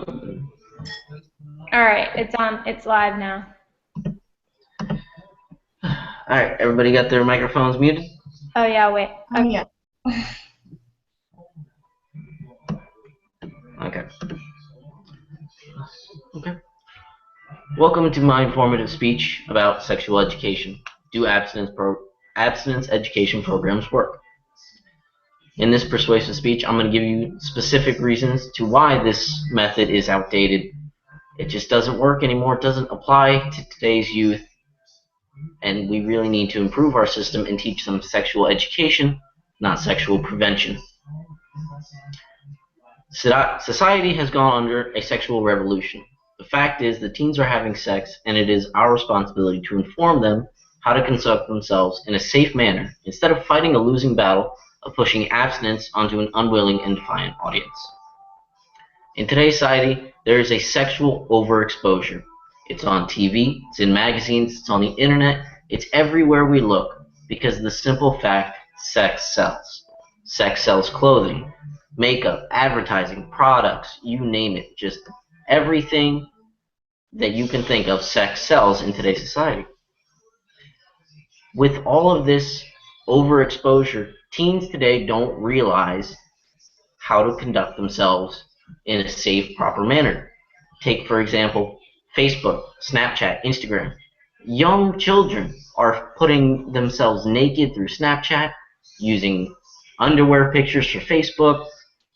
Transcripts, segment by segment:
All right, it's on. It's live now. Alright, everybody got their microphones muted? Oh yeah, wait. Oh yeah. Okay. Welcome to my informative speech about sexual education. Do abstinence education programs work? In this persuasive speech, I'm going to give you specific reasons to why this method is outdated. It just doesn't work anymore. It doesn't apply to today's youth. And we really need to improve our system and teach them sexual education, not sexual prevention. Society has gone under a sexual revolution. The fact is that teens are having sex, and it is our responsibility to inform them how to conduct themselves in a safe manner instead of fighting a losing battle of pushing abstinence onto an unwilling and defiant audience. In today's society, there is a sexual overexposure. It's on TV, it's in magazines, it's on the internet, it's everywhere we look, because of the simple fact sex sells. Sex sells clothing, makeup, advertising, products, you name it. Just everything that you can think of, sex sells in today's society. With all of this overexposure, teens today don't realize how to conduct themselves in a safe, proper manner. Take, for example, Facebook, Snapchat, Instagram. Young children are putting themselves naked through Snapchat, using underwear pictures for Facebook,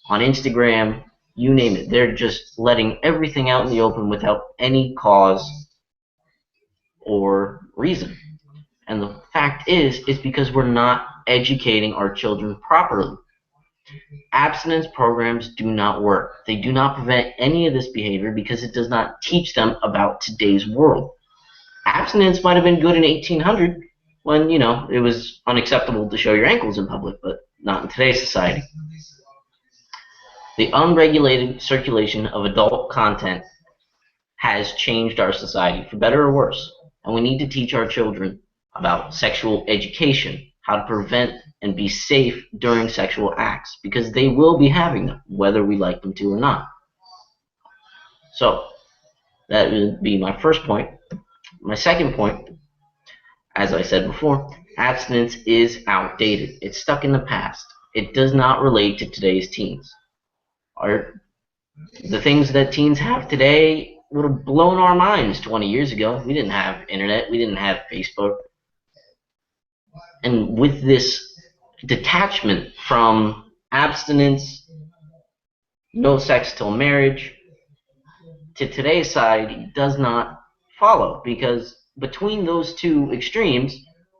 on Instagram, you name it. They're just letting everything out in the open without any cause or reason. And the fact is, it's because we're not educating our children properly. Abstinence programs do not work. They do not prevent any of this behavior because it does not teach them about today's world. Abstinence might have been good in 1800 when, it was unacceptable to show your ankles in public, but not in today's society. The unregulated circulation of adult content has changed our society, for better or worse, and we need to teach our children about sexual education, how to prevent and be safe during sexual acts, because they will be having them, whether we like them to or not. So, that would be my first point. My second point, as I said before, abstinence is outdated. It's stuck in the past. It does not relate to today's teens. The things that teens have today would have blown our minds 20 years ago. We didn't have internet. We didn't have Facebook. And with this detachment from abstinence, no sex till marriage, to today's society does not follow, because between those two extremes,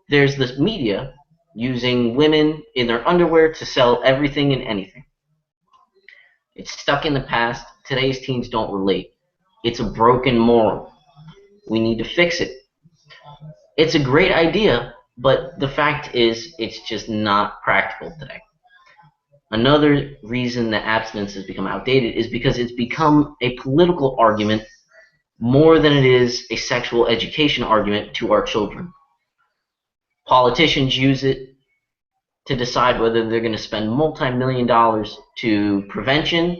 there's this media using women in their underwear to sell everything and anything. It's stuck in the past. Today's teens don't relate. It's a broken moral. We need to fix it. It's a great idea, but the fact is it's just not practical today. Another reason that abstinence has become outdated is because it's become a political argument more than it is a sexual education argument to our children. Politicians use it to decide whether they're going to spend multi-million dollars to prevention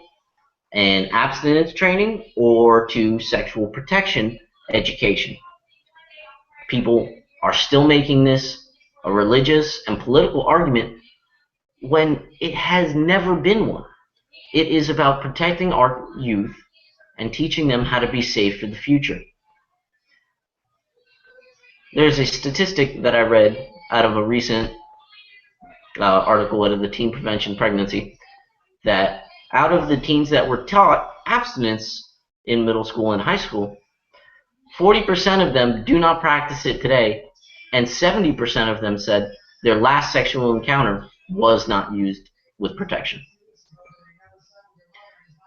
and abstinence training or to sexual protection education. People are still making this a religious and political argument when it has never been one. It is about protecting our youth and teaching them how to be safe for the future. There's a statistic that I read out of a recent article out of the Teen Prevention Pregnancy that out of the teens that were taught abstinence in middle school and high school, 40% of them do not practice it today, and 70% of them said their last sexual encounter was not used with protection.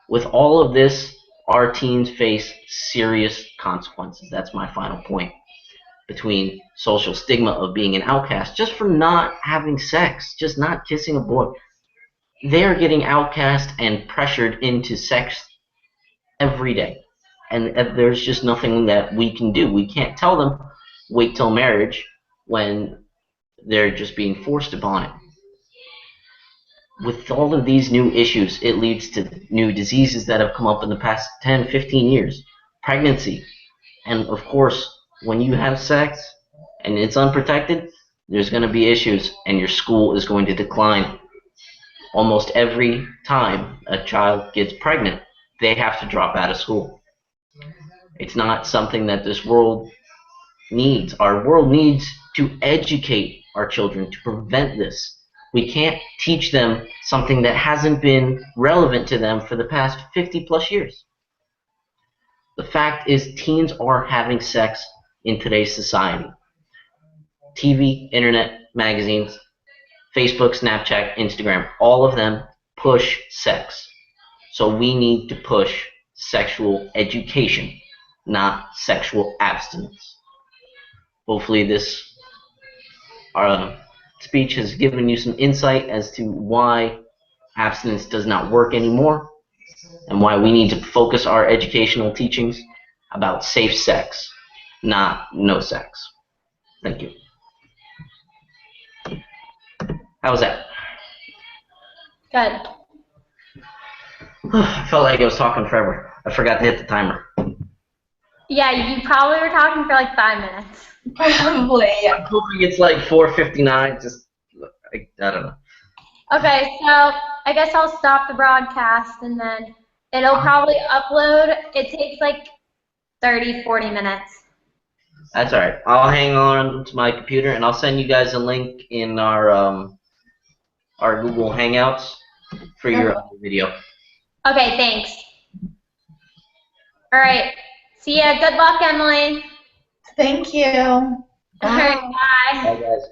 With all of this, our teens face serious consequences. That's my final point. Between social stigma of being an outcast just for not having sex, just not kissing a boy. They are getting outcast and pressured into sex every day. And there's just nothing that we can do. We can't tell them, wait till marriage, when they're just being forced upon it. with all of these new issues, it leads to new diseases that have come up in the past 10, 15 years. Pregnancy. And of course, when you have sex and it's unprotected, there's going to be issues and your school is going to decline. Almost every time a child gets pregnant, they have to drop out of school. It's not something that this world needs. Our world needs to educate our children to prevent this. We can't teach them something that hasn't been relevant to them for the past 50 plus years. The fact is, teens are having sex in today's society. TV, internet, magazines, Facebook, Snapchat, Instagram, all of them push sex. So we need to push sexual education, not sexual abstinence. Hopefully this speech has given you some insight as to why abstinence does not work anymore and why we need to focus our educational teachings about safe sex, not no sex. Thank you. How was that? Good. I felt like I was talking forever. I forgot to hit the timer. Yeah, you probably were talking for like 5 minutes. Probably, yeah. I'm hoping it's like 4:59. Just I don't know. Okay, so I guess I'll stop the broadcast and then it'll probably upload. It takes like 30, 40 minutes. That's all right. I'll hang on to my computer and I'll send you guys a link in our Google Hangouts for your video. Okay, thanks. All right. See ya. Good luck, Emily. Thank you. All right, bye. Bye, guys.